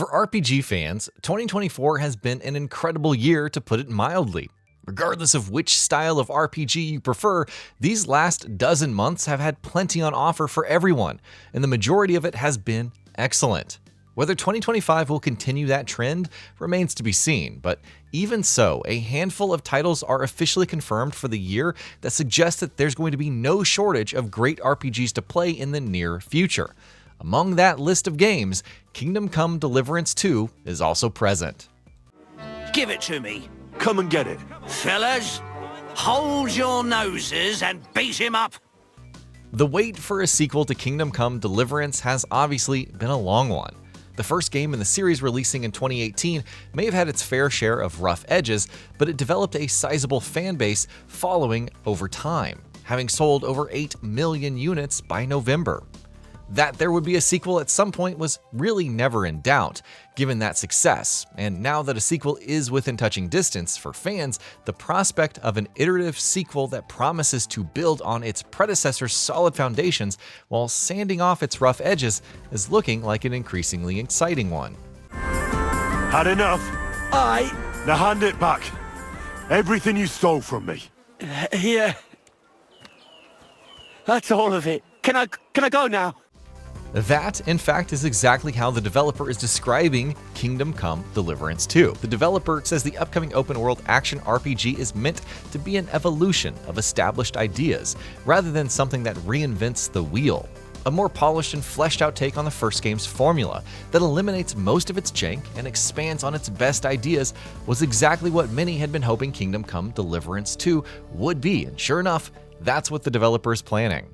For RPG fans, 2024 has been an incredible year, to put it mildly. Regardless of which style of RPG you prefer, these last dozen months have had plenty on offer for everyone, and the majority of it has been excellent. Whether 2025 will continue that trend remains to be seen, but even so, a handful of titles are officially confirmed for the year that suggest that there's going to be no shortage of great RPGs to play in the near future. Among that list of games, Kingdom Come: Deliverance 2 is also present. Give it to me. Come and get it. Fellas, hold your noses and beat him up. The wait for a sequel to Kingdom Come: Deliverance has obviously been a long one. The first game in the series, releasing in 2018, may have had its fair share of rough edges, but it developed a sizable fan base following over time, having sold over 8 million units by November. That there would be a sequel at some point was really never in doubt, given that success, and now that a sequel is within touching distance for fans, the prospect of an iterative sequel that promises to build on its predecessor's solid foundations while sanding off its rough edges is looking like an increasingly exciting one. Had enough? Aye. Now hand it back. Everything you stole from me. Here. That's all of it. Can I go now? That, in fact, is exactly how the developer is describing Kingdom Come: Deliverance 2. The developer says the upcoming open-world action RPG is meant to be an evolution of established ideas, rather than something that reinvents the wheel. A more polished and fleshed-out take on the first game's formula that eliminates most of its jank and expands on its best ideas was exactly what many had been hoping Kingdom Come: Deliverance 2 would be, and sure enough, that's what the developer is planning.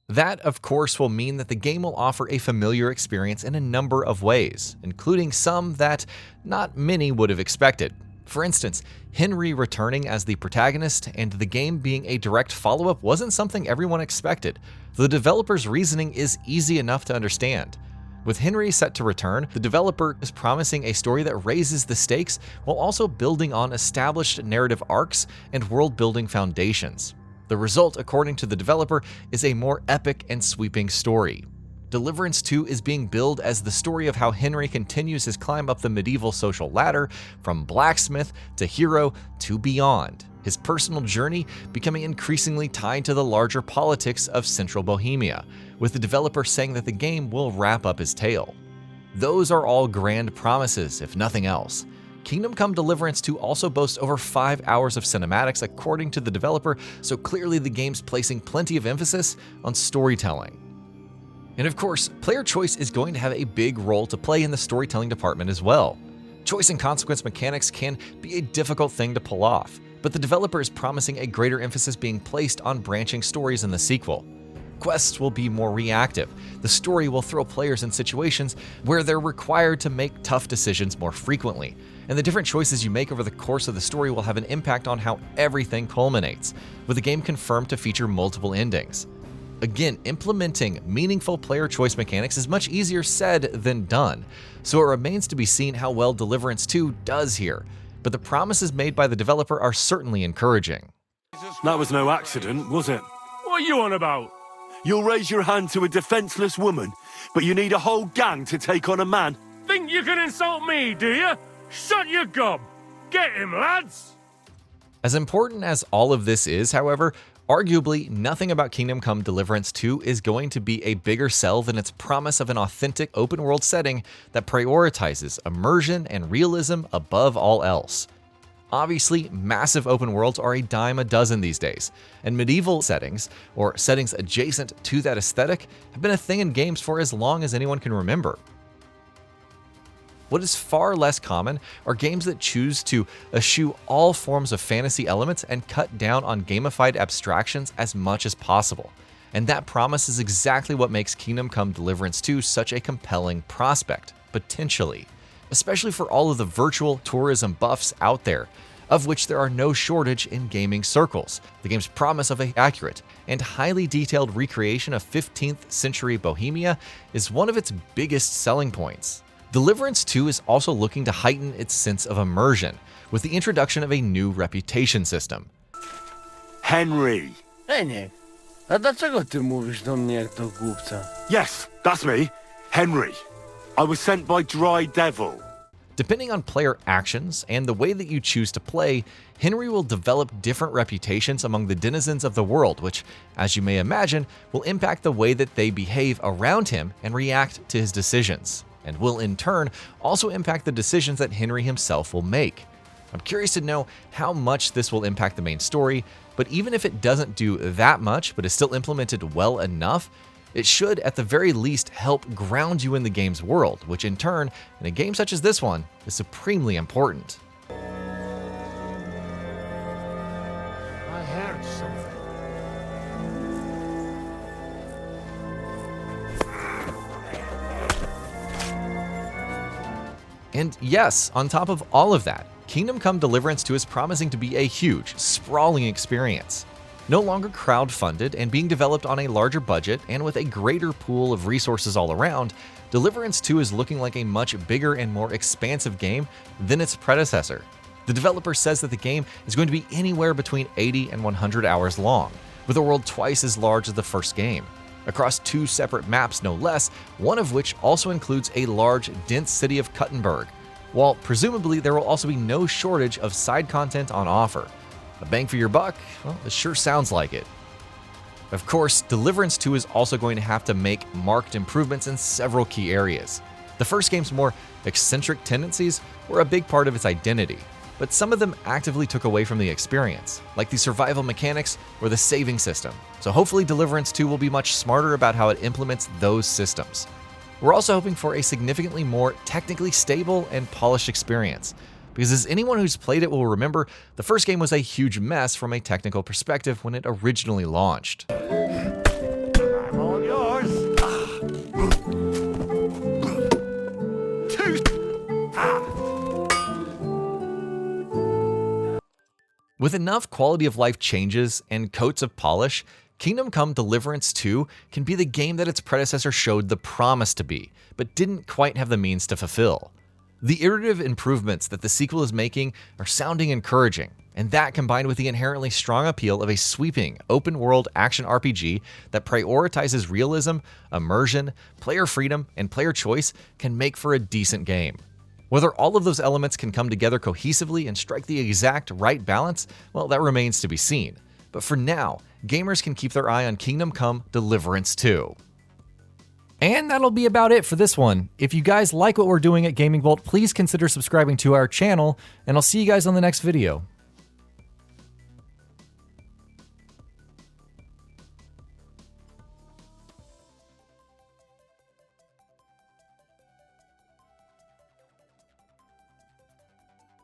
That, of course, will mean that the game will offer a familiar experience in a number of ways, including some that not many would have expected. For instance, Henry returning as the protagonist and the game being a direct follow-up wasn't something everyone expected. The developer's reasoning is easy enough to understand. With Henry set to return, the developer is promising a story that raises the stakes while also building on established narrative arcs and world-building foundations. The result, according to the developer, is a more epic and sweeping story. Deliverance 2 is being billed as the story of how Henry continues his climb up the medieval social ladder from blacksmith to hero to beyond, his personal journey becoming increasingly tied to the larger politics of central Bohemia, with the developer saying that the game will wrap up his tale. Those are all grand promises, if nothing else. Kingdom Come: Deliverance 2 also boasts over 5 hours of cinematics, according to the developer, so clearly the game's placing plenty of emphasis on storytelling. And of course, player choice is going to have a big role to play in the storytelling department as well. Choice and consequence mechanics can be a difficult thing to pull off, but the developer is promising a greater emphasis being placed on branching stories in the sequel. Quests will be more reactive. The story will throw players in situations where they're required to make tough decisions more frequently, and the different choices you make over the course of the story will have an impact on how everything culminates, with the game confirmed to feature multiple endings. Again, implementing meaningful player choice mechanics is much easier said than done, so it remains to be seen how well Deliverance 2 does here, but the promises made by the developer are certainly encouraging. That was no accident, was it? What are you on about? You'll raise your hand to a defenseless woman, but you need a whole gang to take on a man. Think you can insult me, do you? Shut your gob! Get him, lads! As important as all of this is, however, arguably nothing about Kingdom Come: Deliverance 2 is going to be a bigger sell than its promise of an authentic open-world setting that prioritizes immersion and realism above all else. Obviously, massive open worlds are a dime a dozen these days, and medieval settings, or settings adjacent to that aesthetic, have been a thing in games for as long as anyone can remember. What is far less common are games that choose to eschew all forms of fantasy elements and cut down on gamified abstractions as much as possible. And that promise is exactly what makes Kingdom Come: Deliverance 2 such a compelling prospect, potentially. Especially for all of the virtual tourism buffs out there, of which there are no shortage in gaming circles. The game's promise of an accurate and highly detailed recreation of 15th century Bohemia is one of its biggest selling points. Deliverance 2 is also looking to heighten its sense of immersion with the introduction of a new reputation system. Henry. Eniek, a dlaczego ty mówisz do mnie jak do głupca? Yes, that's me. Henry. I was sent by Dry Devil. Depending on player actions and the way that you choose to play, Henry will develop different reputations among the denizens of the world, which, as you may imagine, will impact the way that they behave around him and react to his decisions, and will in turn also impact the decisions that Henry himself will make. I'm curious to know how much this will impact the main story, but even if it doesn't do that much but is still implemented well enough, it should at the very least help ground you in the game's world, which in turn, in a game such as this one, is supremely important. I heard something. And yes, on top of all of that, Kingdom Come Deliverance 2 is promising to be a huge, sprawling experience. No longer crowd-funded and being developed on a larger budget and with a greater pool of resources all around, Deliverance 2 is looking like a much bigger and more expansive game than its predecessor. The developer says that the game is going to be anywhere between 80 and 100 hours long, with a world twice as large as the first game, across 2 separate maps no less, one of which also includes a large, dense city of Kuttenberg, while presumably there will also be no shortage of side content on offer. A bang for your buck? Well, it sure sounds like it. Of course, Deliverance 2 is also going to have to make marked improvements in several key areas. The first game's more eccentric tendencies were a big part of its identity, but some of them actively took away from the experience, like the survival mechanics or the saving system. So hopefully Deliverance 2 will be much smarter about how it implements those systems. We're also hoping for a significantly more technically stable and polished experience, because as anyone who's played it will remember, the first game was a huge mess from a technical perspective when it originally launched. I'm all yours. With enough quality of life changes and coats of polish, Kingdom Come Deliverance 2 can be the game that its predecessor showed the promise to be, but didn't quite have the means to fulfill. The iterative improvements that the sequel is making are sounding encouraging, and that combined with the inherently strong appeal of a sweeping, open-world action RPG that prioritizes realism, immersion, player freedom, and player choice can make for a decent game. Whether all of those elements can come together cohesively and strike the exact right balance, well, that remains to be seen. But for now, gamers can keep their eye on Kingdom Come Deliverance 2. And that'll be about it for this one. If you guys like what we're doing at Gaming Vault, please consider subscribing to our channel, and I'll see you guys on the next video.